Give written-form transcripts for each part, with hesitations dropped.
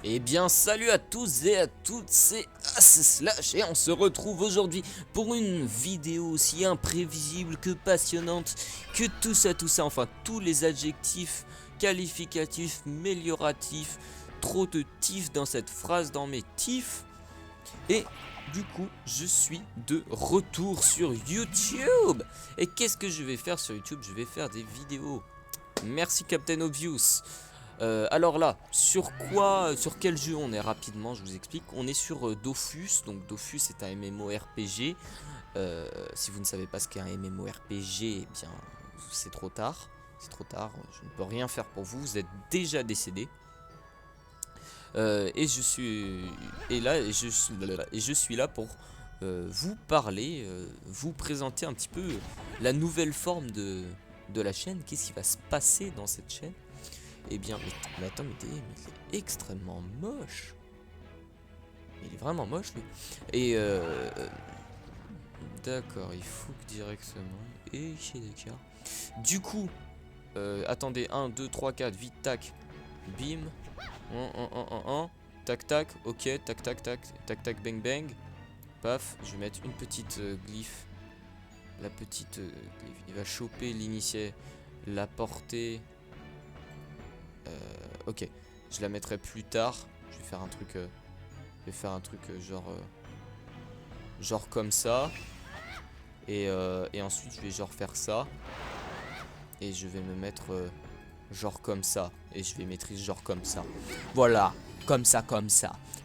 Eh bien salut à tous et à toutes, c'est Slash et on se retrouve aujourd'hui pour une vidéo aussi imprévisible que passionnante que tout ça, enfin tous les adjectifs qualificatifs, mélioratifs, trop de tifs dans cette phrase dans mes tifs. Et du coup je suis de retour sur YouTube. Et qu'est-ce que je vais faire sur YouTube? Je vais faire des vidéos. Merci Captain Obvious. Alors là, sur quel jeu on est rapidement, je vous explique. On est sur Dofus, donc Dofus est un MMORPG. Si vous ne savez pas ce qu'est un MMORPG, eh bien c'est trop tard. C'est trop tard, je ne peux rien faire pour vous, vous êtes déjà décédé. Et je suis là pour vous parler, vous présenter un petit peu la nouvelle forme de la chaîne. Qu'est-ce qui va se passer dans cette chaîne? Eh bien, mais attends, mais il est extrêmement moche. Il est vraiment moche, lui. Et d'accord, il faut que directement. Et d'accord. Du coup, attendez, 1, 2, 3, 4, vite, tac. Bim. 1. Tac, tac, ok, tac, tac, tac, tac, tac, bang, bang. Paf, je vais mettre une petite glyphe. La petite glyphe. Il va choper l'initié, la portée. Ok, je la mettrai plus tard. Je vais faire un truc, genre comme ça. Et ensuite je vais genre faire ça. Et je vais me mettre genre comme ça. Et je vais maîtriser genre comme ça. Voilà, comme ça.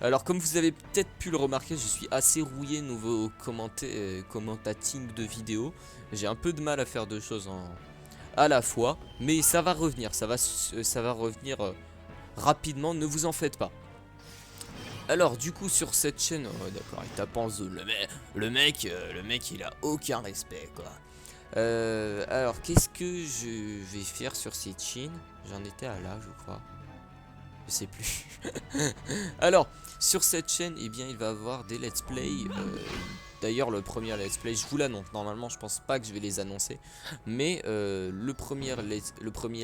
Alors comme vous avez peut-être pu le remarquer, je suis assez rouillé nouveau commentating de vidéo. J'ai un peu de mal à faire deux choses à la fois, mais ça va revenir, ça va revenir rapidement, ne vous en faites pas. Alors du coup sur cette chaîne, oh, d'accord, il tape en zone, le mec il a aucun respect quoi. Alors qu'est-ce que je vais faire sur cette chaîne? J'en étais à là je crois. Je sais plus. Alors sur cette chaîne, eh bien il va avoir des let's play. D'ailleurs le premier let's play, je vous l'annonce, normalement je pense pas que je vais les annoncer. Mais le premier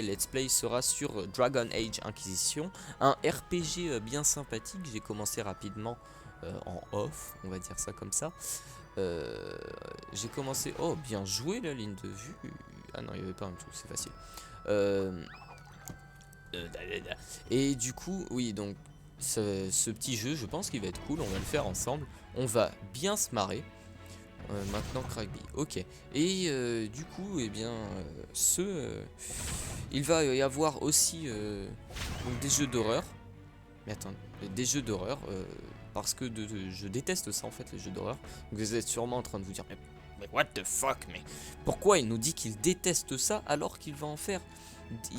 let's play sera sur Dragon Age Inquisition. Un RPG bien sympathique, j'ai commencé rapidement en off, on va dire ça comme ça. J'ai commencé, oh bien joué la ligne de vue. Ah non il n'y avait pas un truc, c'est facile. Et du coup, oui, donc ce petit jeu, je pense qu'il va être cool. On va le faire ensemble. On va bien se marrer. Maintenant, Crackby. Ok. Et du coup, eh bien, il va y avoir aussi donc des jeux d'horreur. Mais attends, des jeux d'horreur. Parce que je déteste ça en fait, les jeux d'horreur. Donc vous êtes sûrement en train de vous dire, mais what the fuck, mais pourquoi il nous dit qu'il déteste ça alors qu'il va en faire,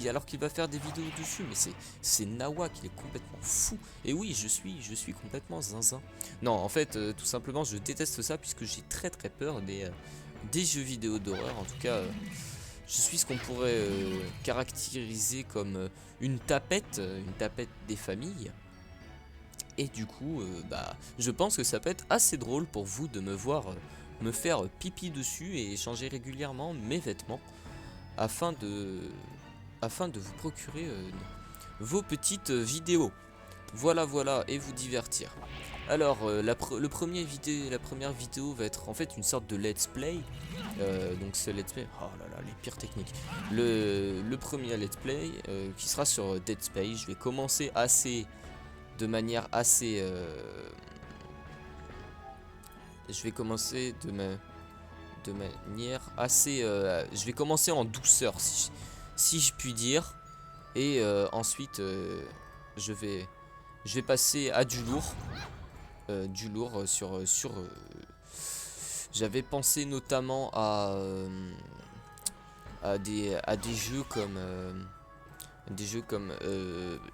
alors qu'il va faire des vidéos dessus? Mais c'est Nawak, il est complètement fou. Et oui, je suis complètement zinzin. Non, en fait, tout simplement, je déteste ça puisque j'ai très peur des jeux vidéo d'horreur. En tout cas, je suis ce qu'on pourrait caractériser comme une tapette des familles. Et du coup, je pense que ça peut être assez drôle pour vous de me voir me faire pipi dessus et changer régulièrement mes vêtements afin de vous procurer vos petites vidéos. Voilà, et vous divertir. Alors, la première vidéo va être en fait une sorte de let's play. Donc ce let's play, oh là là, les pires techniques. Le premier let's play qui sera sur Dead Space. Je vais commencer de manière assez je vais commencer je vais commencer en douceur si je puis dire. Et ensuite je vais passer à du lourd sur j'avais pensé notamment à des jeux comme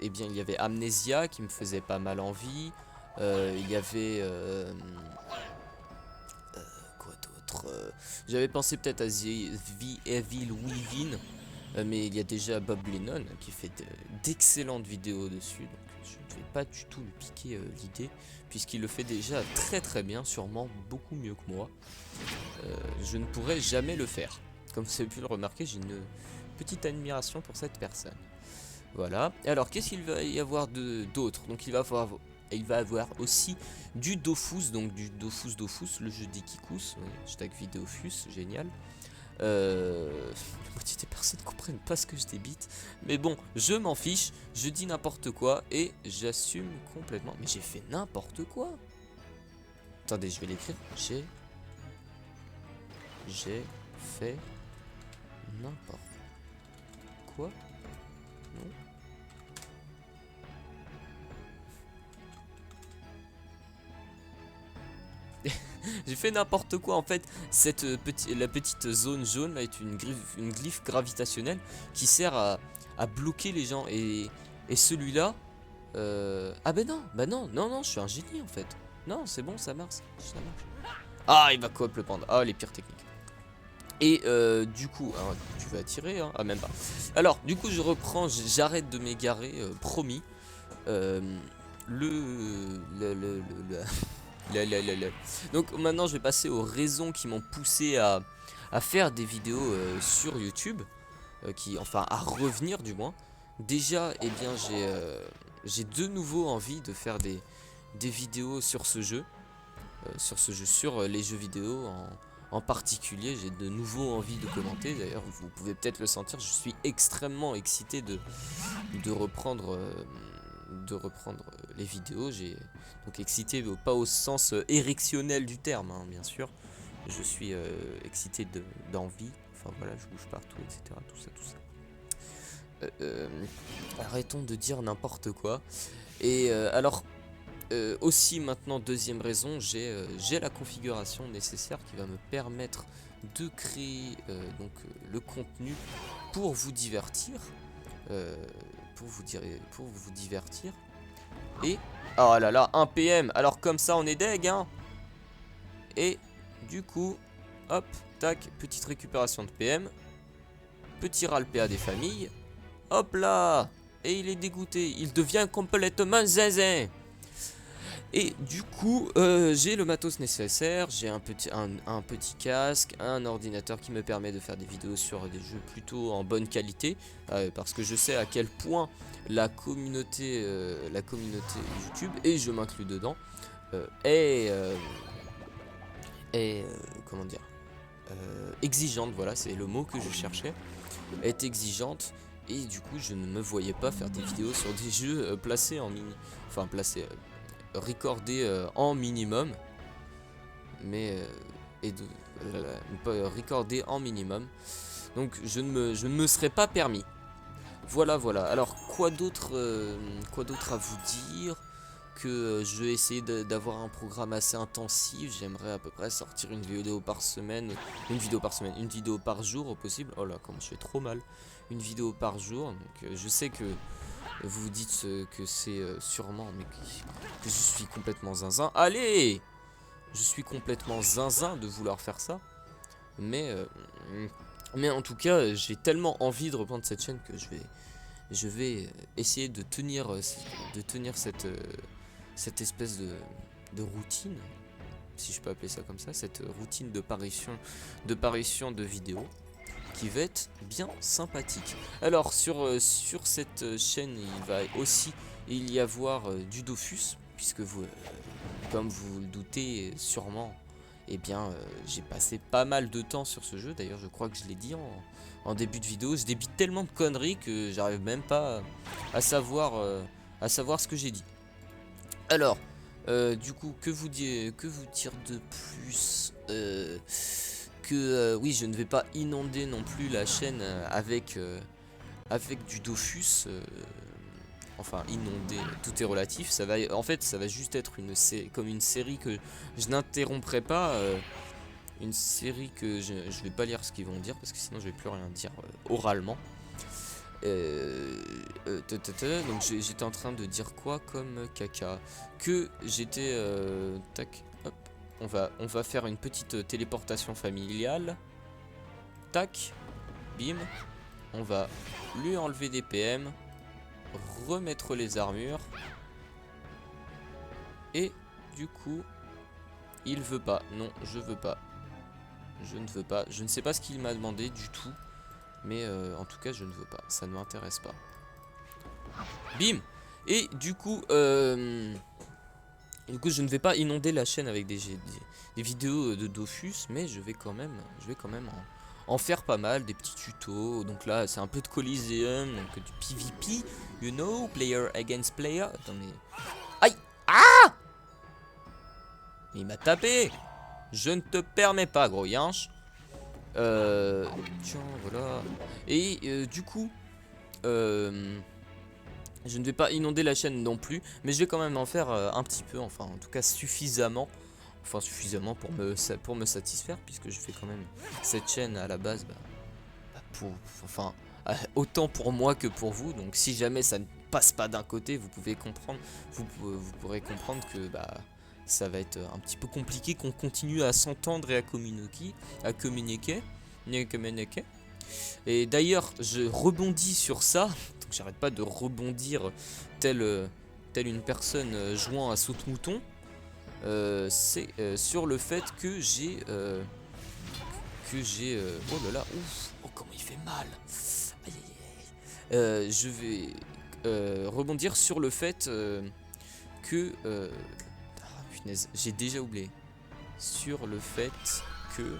eh bien il y avait Amnesia qui me faisait pas mal envie. Il y avait quoi d'autre, j'avais pensé peut-être à The Evil Within, mais il y a déjà Bob Lennon qui fait d'excellentes vidéos dessus, donc je ne vais pas du tout lui piquer l'idée puisqu'il le fait déjà très bien, sûrement beaucoup mieux que moi. Je ne pourrais jamais le faire. Comme vous avez pu le remarquer, j'ai une petite admiration pour cette personne. Voilà. Et alors, qu'est-ce qu'il va y avoir d'autre? Donc, il va avoir aussi du Dofus, donc du Dofus, le jeu d'Ikikus. Oui, hashtag Vidéofus, génial. La moitié des personnes ne comprennent pas ce que je débite. Mais bon, je m'en fiche, je dis n'importe quoi et j'assume complètement. Mais j'ai fait n'importe quoi. Attendez, je vais l'écrire. J'ai fait n'importe quoi. Non. J'ai fait n'importe quoi en fait. La petite zone jaune là est une glyphe gravitationnelle qui sert à bloquer les gens. Et celui-là, ah ben non, non, je suis un génie en fait. Non, c'est bon, ça marche. Ah, il va coop le panda. Ah, les pires techniques. Et du coup, alors, tu vas attirer, hein? Ah, même pas. Alors, du coup, je reprends, j'arrête de m'égarer, promis. Euh, Donc maintenant, je vais passer aux raisons qui m'ont poussé à faire des vidéos sur YouTube, enfin, à revenir du moins. Déjà, eh bien, j'ai de nouveau envie de faire des vidéos sur ce jeu. Sur les jeux vidéo en particulier, j'ai de nouveau envie de commenter. D'ailleurs, vous pouvez peut-être le sentir, je suis extrêmement excité de reprendre, les vidéos. J'ai donc excité, pas au sens érectionnel du terme, hein, bien sûr. Je suis excité d'envie. Enfin voilà, je bouge partout, etc. Tout ça. Arrêtons de dire n'importe quoi. Et alors, aussi maintenant, deuxième raison, j'ai la configuration nécessaire qui va me permettre de créer le contenu pour vous divertir. Pour vous divertir. Et oh là là, 1 PM. Alors comme ça on est deg, hein. Et du coup, hop, tac, petite récupération de PM. Petit ras le PA des familles. Hop là. Et il est dégoûté, il devient complètement zinzin. Et du coup, j'ai le matos nécessaire, j'ai un petit casque, un ordinateur qui me permet de faire des vidéos sur des jeux plutôt en bonne qualité, parce que je sais à quel point la communauté YouTube, et je m'inclus dedans, est comment dire, exigeante, voilà, c'est le mot que je cherchais, est exigeante. Et du coup, je ne me voyais pas faire des vidéos sur des jeux placés en mini, enfin placés. Recordé en minimum, mais recordé en minimum, donc je ne me serais pas permis. Voilà. Alors quoi d'autre à vous dire que je vais essayer d'avoir un programme assez intensif. J'aimerais à peu près sortir une vidéo par jour au possible. Oh là, comment je fais trop mal. Une vidéo par jour. Donc je sais que vous vous dites que c'est sûrement, mais que je suis complètement zinzin. Allez! Je suis complètement zinzin de vouloir faire ça. Mais en tout cas, j'ai tellement envie de reprendre cette chaîne que je vais essayer de tenir cette espèce de routine, si je peux appeler ça comme ça, cette routine de parution de vidéos, qui va être bien sympathique. Alors sur cette chaîne, il va aussi y avoir du Dofus, puisque vous, comme vous le doutez sûrement, eh bien j'ai passé pas mal de temps sur ce jeu. D'ailleurs je crois que je l'ai dit en début de vidéo, je débite tellement de conneries que j'arrive même pas à savoir ce que j'ai dit. Alors du coup, que vous dire de plus oui, je ne vais pas inonder non plus la chaîne avec du Dofus. Enfin, inonder, tout est relatif. En fait, ça va juste être comme une série que je n'interromprai pas. Une série que je vais pas lire ce qu'ils vont dire parce que sinon je vais plus rien dire oralement. Donc j'étais en train de dire quoi comme caca? Que j'étais tac, hop, on va faire une petite téléportation familiale. Tac, bim, on va lui enlever des PM, remettre les armures, et du coup il veut pas. Non, je veux pas. Je ne veux pas. Je ne sais pas ce qu'il m'a demandé du tout. Mais en tout cas je ne veux pas, ça ne m'intéresse pas. Bim. Et du coup, je ne vais pas inonder la chaîne avec des vidéos de Dofus, mais je vais quand même en faire pas mal, des petits tutos. Donc là, c'est un peu de Coliseum, donc du PVP, you know, player against player. Attends, mais... Aïe. Ah. Il m'a tapé. Je ne te permets pas, gros yinche. Tiens, voilà. Et du coup, je ne vais pas inonder la chaîne non plus, mais je vais quand même en faire un petit peu, enfin en tout cas suffisamment. Enfin suffisamment pour me satisfaire, puisque je fais quand même cette chaîne à la base enfin autant pour moi que pour vous. Donc si jamais ça ne passe pas d'un côté, vous pouvez comprendre, vous pourrez comprendre que ça va être un petit peu compliqué qu'on continue à s'entendre et à communiquer. Et d'ailleurs, je rebondis sur ça, donc j'arrête pas de rebondir telle une personne jouant à saute-mouton. C'est sur le fait que j'ai oh là là, ouf, oh comment il fait mal. Aïe, aïe, aïe. Je vais rebondir sur le fait que punaise, j'ai déjà oublié. Sur le fait que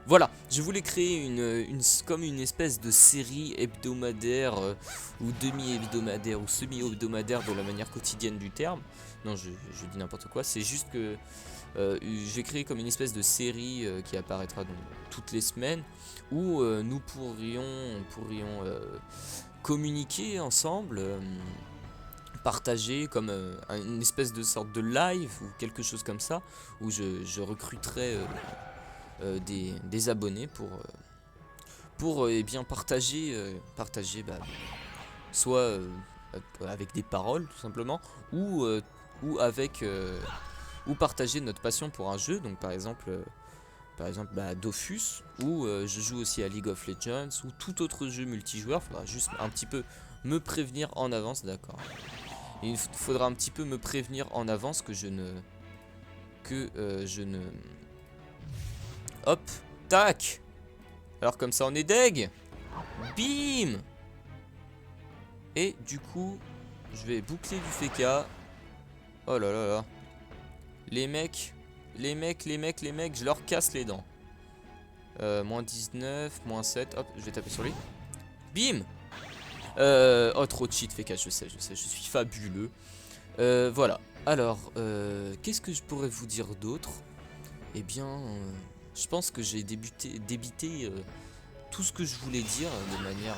voilà, je voulais créer comme une espèce de série hebdomadaire ou demi-hebdomadaire ou semi-hebdomadaire de la manière quotidienne du terme. Non, je dis n'importe quoi, c'est juste que j'ai créé comme une espèce de série qui apparaîtra donc toutes les semaines où nous pourrions communiquer ensemble, partager comme une espèce de sorte de live ou quelque chose comme ça, où je recruterai des abonnés pour eh bien partager soit avec des paroles tout simplement, ou avec ou partager notre passion pour un jeu. Donc par exemple Dofus, ou je joue aussi à League of Legends ou tout autre jeu multijoueur. Faudra juste un petit peu me prévenir en avance, d'accord. Il faudra un petit peu me prévenir en avance que je ne hop, tac. Alors comme ça on est deg. Bim. Et du coup, je vais boucler du FK. Oh là là là. Les mecs, je leur casse les dents. Moins 19, moins 7. Hop, je vais taper sur lui. Bim. Oh, trop de cheat FK, je sais, je suis fabuleux. Voilà. Alors, qu'est-ce que je pourrais vous dire d'autre? Eh bien, je pense que j'ai débité tout ce que je voulais dire de manière...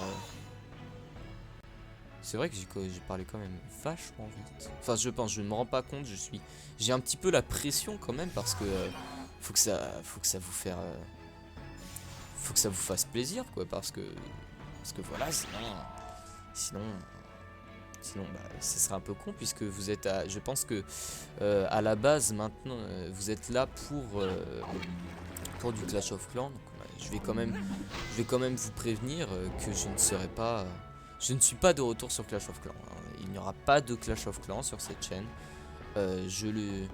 C'est vrai que j'ai parlé quand même vachement vite. Enfin, je ne me rends pas compte, j'ai un petit peu la pression quand même parce que faut que ça vous fasse plaisir, quoi, parce que voilà, sinon ça serait un peu con, puisque vous êtes je pense que à la base maintenant vous êtes là pour du Clash of Clans. Donc, je vais quand même vous prévenir que je ne suis pas de retour sur Clash of Clans, hein. Il n'y aura pas de Clash of Clans sur cette chaîne. Je le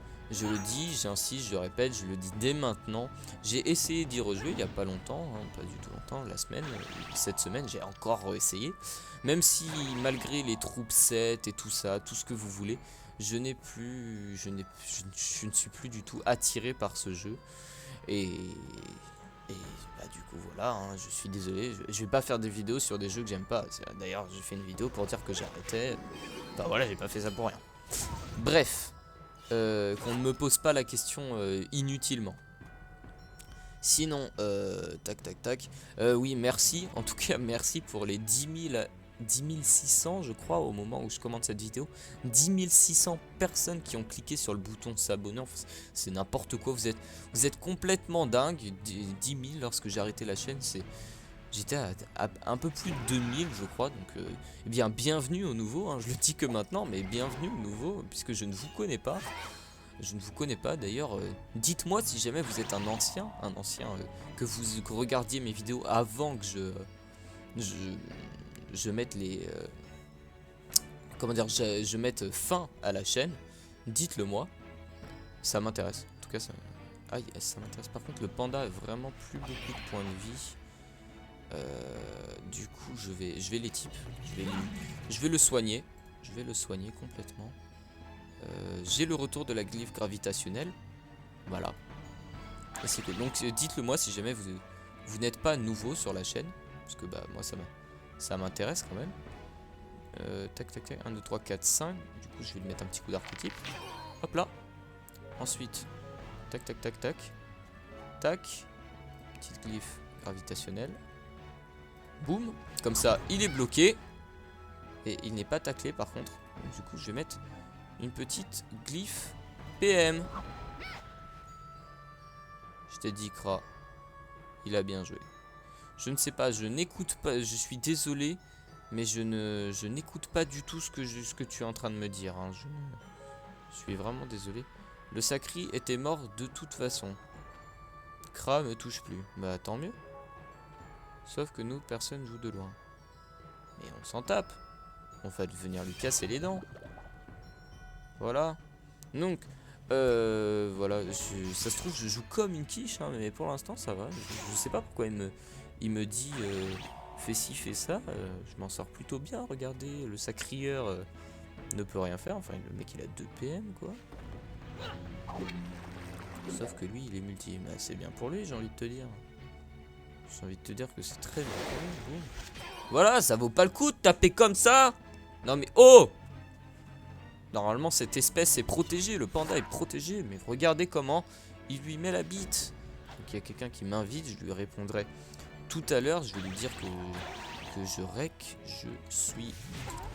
dis, j'insiste, je le répète, je le dis dès maintenant. J'ai essayé d'y rejouer il n'y a pas longtemps, hein, pas du tout longtemps, cette semaine j'ai encore essayé. Même si malgré les troupes 7 et tout ça, tout ce que vous voulez, je ne suis plus du tout attiré par ce jeu. Et du coup voilà, hein, je suis désolé, je vais pas faire des vidéos sur des jeux que j'aime pas. D'ailleurs j'ai fait une vidéo pour dire que j'arrêtais. Bah voilà, j'ai pas fait ça pour rien. Bref, qu'on ne me pose pas la question inutilement. Sinon, tac. Oui, merci. En tout cas, merci pour les 10 600, je crois, au moment où je commente cette vidéo. 10 600 personnes qui ont cliqué sur le bouton s'abonner. Enfin, c'est n'importe quoi. Vous êtes complètement dingue. 10 000 lorsque j'ai arrêté la chaîne. J'étais à un peu plus de 2000, je crois. Donc, eh bien, bienvenue au nouveau, hein. Je le dis que maintenant, mais bienvenue au nouveau, puisque je ne vous connais pas. Je ne vous connais pas d'ailleurs. Dites-moi si jamais vous êtes un ancien, que vous regardiez mes vidéos avant que je mette les... comment dire, je mette fin à la chaîne. Dites-le moi. Ça m'intéresse. En tout cas, ça m'intéresse. Par contre, le panda a vraiment plus beaucoup de points de vie. Du coup, je vais les types. Je vais le soigner. Je vais le soigner complètement. J'ai le retour de la glyphe gravitationnelle. Voilà. Et c'est cool. Donc dites-le moi si jamais vous n'êtes pas nouveau sur la chaîne. Parce que bah moi ça m'intéresse quand même. Tac tac tac. 1, 2, 3, 4, 5. Du coup je vais lui mettre un petit coup d'archétype. Hop là. Ensuite. Tac tac tac tac. Tac. Petite glyphe gravitationnelle. Boum. Comme ça il est bloqué. Et il n'est pas taclé par contre. Donc, du coup je vais mettre une petite glyphe PM. Je t'ai dit Kra. Il a bien joué. Je ne sais pas, je n'écoute pas, je suis désolé, mais je n'écoute pas du tout ce que tu es en train de me dire. Hein. Je suis vraiment désolé. Le Sacri était mort de toute façon. Kra me touche plus. Bah tant mieux. Sauf que nous, personne joue de loin. Mais on s'en tape. On va venir lui casser les dents. Voilà. Donc, voilà. Ça se trouve, je joue comme une quiche, hein, mais pour l'instant, ça va. Je sais pas pourquoi il me dit fais ci, fais ça. Je m'en sors plutôt bien. Regardez, le sacrieur ne peut rien faire. Enfin, le mec, il a 2 PM, quoi. Sauf que lui, il est multi. Bah, c'est bien pour lui, j'ai envie de te dire. J'ai envie de te dire que c'est très bien pour lui. Bon. Voilà, ça vaut pas le coup de taper comme ça. Non, mais oh! Normalement, cette espèce est protégée. Le panda est protégé. Mais regardez comment il lui met la bite. Donc, il y a quelqu'un qui m'invite. Je lui répondrai tout à l'heure. Je vais lui dire que je rec. Je suis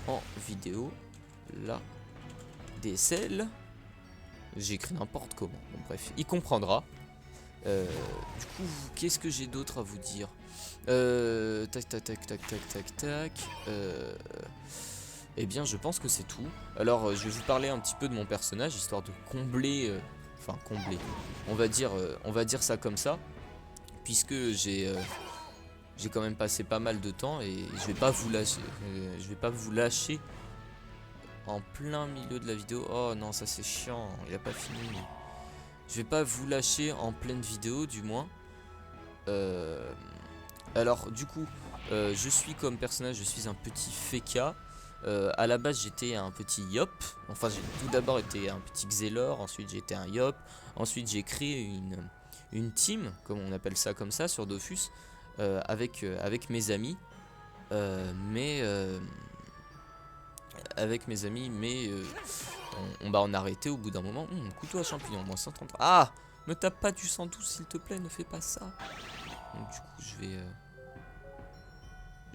en vidéo. La DSL. J'écris n'importe comment. Bon, bref, il comprendra. Du coup, qu'est-ce que j'ai d'autre à vous dire? Tac, tac, tac, tac, tac, tac, tac. Eh bien, je pense que c'est tout. Alors, je vais vous parler un petit peu de mon personnage, histoire de combler... Enfin, combler. On va dire ça comme ça. Puisque j'ai quand même passé pas mal de temps et je vais pas vous lâcher. Je vais pas vous lâcher en plein milieu de la vidéo. Oh non, ça c'est chiant. Il a pas fini. Je vais pas vous lâcher en pleine vidéo, du moins. Alors, du coup, je suis comme personnage, je suis un petit Feka. À la base j'étais un petit Yop. Enfin j'ai tout d'abord été un petit Xelor. Ensuite j'étais un Yop. Ensuite j'ai créé une team, comme on appelle ça comme ça, sur Dofus, avec mes amis. Avec mes amis, mais on a arrêté au bout d'un moment. Couteau à champignons, moins 130. Ah, me tape pas du 112 s'il te plaît, ne fais pas ça. Donc du coup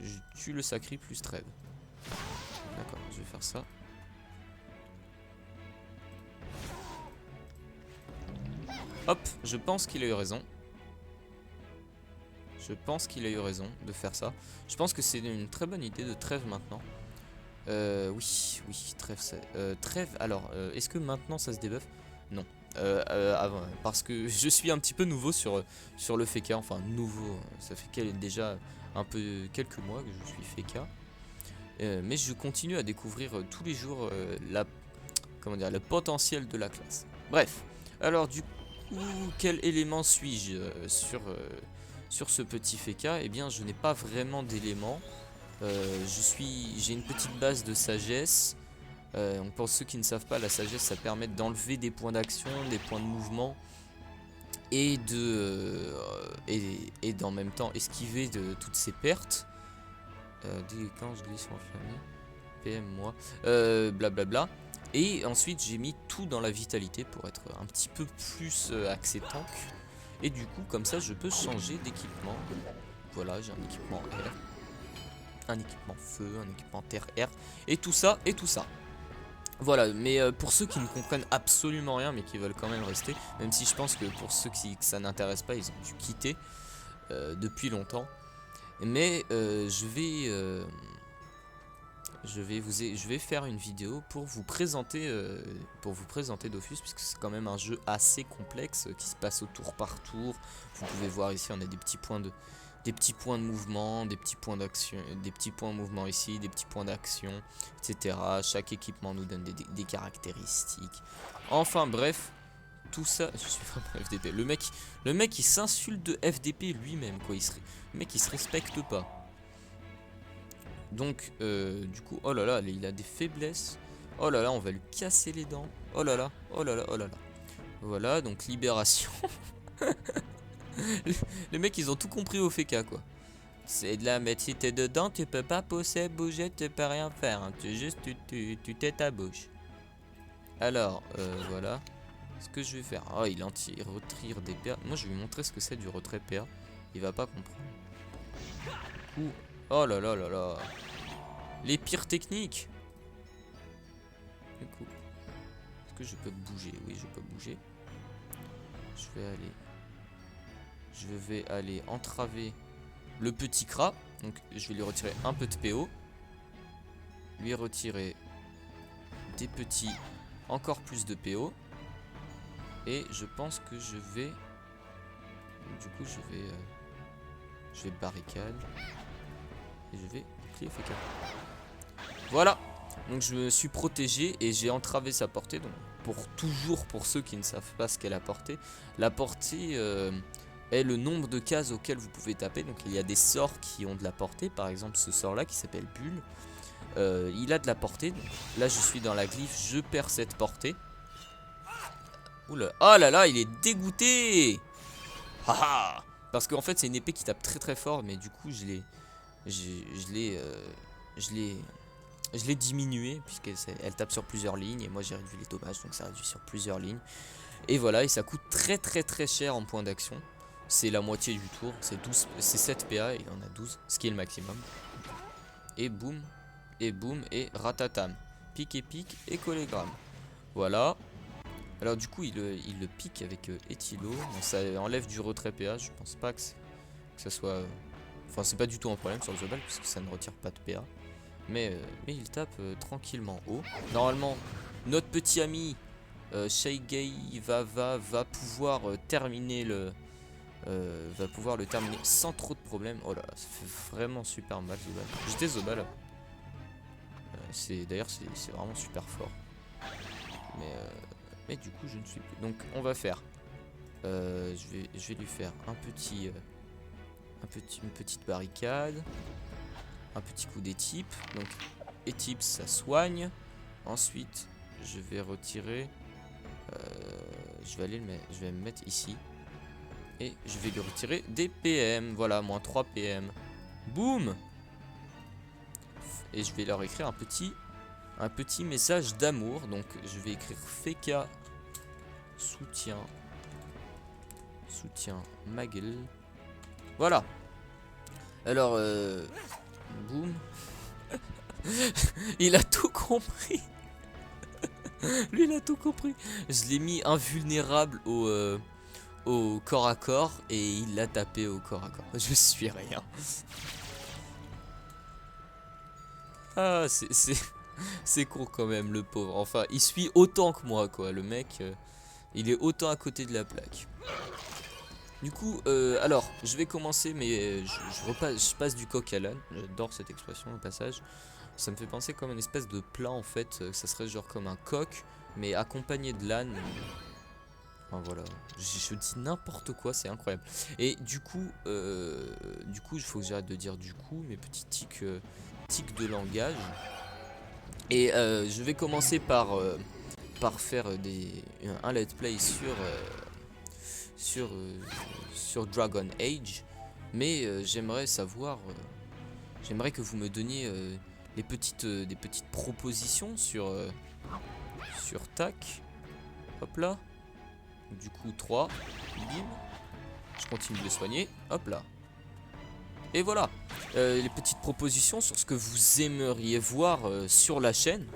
je tue le sacré plus trêve. D'accord, je vais faire ça. Hop, je pense qu'il a eu raison. Je pense qu'il a eu raison de faire ça. Je pense que c'est une très bonne idée de trêve maintenant. Oui, trêve. Trêve, alors, est-ce que maintenant ça se débuffe? Non. Avant, parce que je suis un petit peu nouveau sur le Feka. Enfin, nouveau. Ça fait déjà quelques mois que je suis Feka. Mais je continue à découvrir tous les jours le potentiel de la classe. Bref, alors du coup, quel élément suis-je sur ce petit Feka? Eh bien, je n'ai pas vraiment d'éléments. J'ai une petite base de sagesse. Donc pour ceux qui ne savent pas, la sagesse, ça permet d'enlever des points d'action, des points de mouvement, et d'en même temps esquiver de toutes ces pertes. Déliquance, glisse enflammé, PM moi, blablabla. Et ensuite j'ai mis tout dans la vitalité pour être un petit peu plus axé tank. Et du coup comme ça je peux changer d'équipement. Voilà, j'ai un équipement air, un équipement feu, un équipement terre air, et tout ça et tout ça. Voilà, mais pour ceux qui ne comprennent absolument rien mais qui veulent quand même rester, même si je pense que pour ceux que ça n'intéresse pas, ils ont dû quitter depuis longtemps. Mais je vais faire une vidéo pour vous présenter Dofus, puisque c'est quand même un jeu assez complexe qui se passe au tour par tour. Vous pouvez voir ici, on a des petits points de mouvement, des petits points d'action, des petits points de mouvement ici, des petits points d'action, etc. Chaque équipement nous donne des caractéristiques. Enfin bref, tout ça. Je suis vraiment FDP. Le mec il s'insulte de FDP lui-même quoi. Le mec il se respecte pas. Donc du coup, oh là là, il a des faiblesses. Oh là là, on va lui casser les dents. Oh là là, oh là là, oh là là. Voilà, donc libération. Les mecs ils ont tout compris au FK quoi. C'est de la merde, si t'es dedans, tu peux pas pousser, bouger, tu peux rien faire. Hein. Tu t'es ta bouche. Alors, voilà. Ce que je vais faire. Oh, il retire des PA. Moi, je vais lui montrer ce que c'est du retrait PA. Il va pas comprendre. Ouh. Oh là là là là. Les pires techniques. Du coup, est-ce que je peux bouger? Oui, je peux bouger. Je vais aller entraver le petit Kra. Donc, je vais lui retirer un peu de PO. Lui retirer des petits, encore plus de PO. Et je pense que je vais... Du coup, je vais barricade. Et je vais bouclier FK. Voilà. Donc je me suis protégé et j'ai entravé sa portée. Donc pour ceux qui ne savent pas ce qu'est la portée. La portée est le nombre de cases auxquelles vous pouvez taper. Donc il y a des sorts qui ont de la portée. Par exemple ce sort là qui s'appelle Bulle. Il a de la portée. Donc là je suis dans la glyphe. Je perds cette portée. Oula. Oh là là, il est dégoûté. Haha. Parce qu'en fait c'est une épée qui tape très très fort. Mais du coup je l'ai diminué puisqu'elle tape sur plusieurs lignes. Et moi j'ai réduit les dommages. Donc ça réduit sur plusieurs lignes. Et voilà, et ça coûte très très très cher en points d'action. C'est la moitié du tour. C'est 7 PA, il en a 12. Ce qui est le maximum. Et boum. Et boum. Et ratatam. Pique et pique et collégramme. Voilà. Alors du coup il le pique avec éthylo. Bon, ça enlève du retrait PA. Je pense pas que ça soit... Enfin c'est pas du tout un problème sur le Zobal puisque ça ne retire pas de PA. Mais il tape tranquillement haut. Normalement notre petit ami Shaigei va pouvoir terminer le... va pouvoir le terminer sans trop de problèmes. Oh là là, ça fait vraiment super mal Zobal. J'étais Zobal. D'ailleurs c'est vraiment super fort. Mais du coup je ne suis plus. Donc on va faire. Je vais lui faire une petite barricade. Un petit coup d'étype. Donc étype ça soigne. Ensuite je vais retirer. Je vais me mettre ici. Et je vais lui retirer des PM. Voilà, moins 3 PM. Boum. Et je vais leur écrire un petit message d'amour. Donc je vais écrire Feka soutien ma gueule. Voilà. Alors boum. Il a tout compris. Lui il a tout compris. Je l'ai mis invulnérable au corps à corps et il l'a tapé au corps à corps. Je suis rien. Ah c'est con quand même le pauvre. Enfin il suit autant que moi quoi. Le mec il est autant à côté de la plaque. Du coup alors je vais commencer mais je passe du coq à l'âne. J'adore cette expression au passage. Ça me fait penser comme une espèce de plat en fait. Ça serait genre comme un coq mais accompagné de l'âne. Enfin voilà, je dis n'importe quoi, c'est incroyable. Et du coup il faut que j'arrête de dire du coup, mes petits tics de langage. Et je vais commencer par faire un let's play sur Dragon Age. Mais j'aimerais que vous me donniez des petites propositions sur TAC. Hop là. Du coup 3. Bim. Je continue de le soigner. Hop là. Et voilà. Les petites propositions sur ce que vous aimeriez voir sur la chaîne.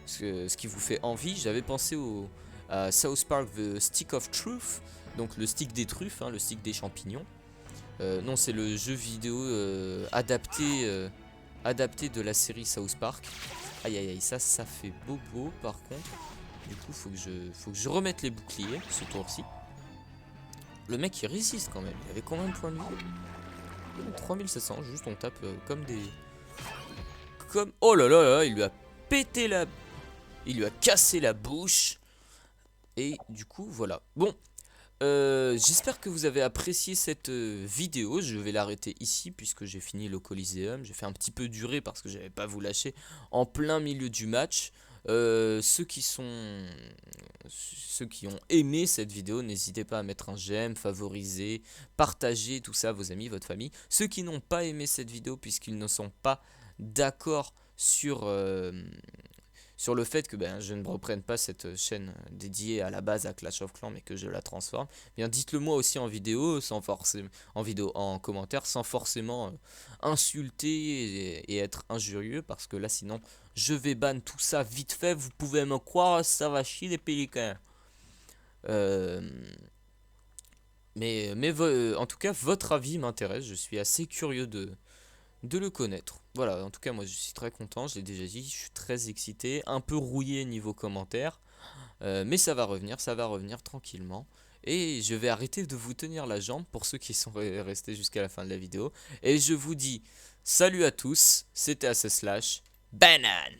Ce qui vous fait envie. J'avais pensé à South Park The Stick of Truth. Donc le stick des truffes, hein, le stick des champignons. Non, c'est le jeu vidéo adapté de la série South Park. Aïe aïe aïe, ça fait bobo par contre. Du coup faut que je remette les boucliers ce tour-ci. Le mec il résiste quand même. Il avait combien de points de vie? 3700, juste on tape comme des... Oh là là là, il lui a pété il lui a cassé la bouche. Et du coup, voilà. Bon, j'espère que vous avez apprécié cette vidéo. Je vais l'arrêter ici puisque j'ai fini le Coliseum. J'ai fait un petit peu durer parce que j'avais pas vous lâcher en plein milieu du match. Ceux qui ont aimé cette vidéo, n'hésitez pas à mettre un j'aime, favoriser, partager tout ça à vos amis, votre famille. Ceux qui n'ont pas aimé cette vidéo puisqu'ils ne sont pas d'accord sur le fait que je ne reprenne pas cette chaîne dédiée à la base à Clash of Clans mais que je la transforme, bien dites-le moi aussi en vidéo, en commentaire, sans forcément insulter et être injurieux, parce que là sinon je vais ban tout ça vite fait, vous pouvez me croire, ça va chier les pélicans. Euh, en tout cas, votre avis m'intéresse, je suis assez curieux de le connaître. Voilà, en tout cas, moi je suis très content, je l'ai déjà dit, je suis très excité, un peu rouillé niveau commentaire, mais ça va revenir tranquillement. Et je vais arrêter de vous tenir la jambe pour ceux qui sont restés jusqu'à la fin de la vidéo. Et je vous dis salut à tous, c'était ACSlash, banane.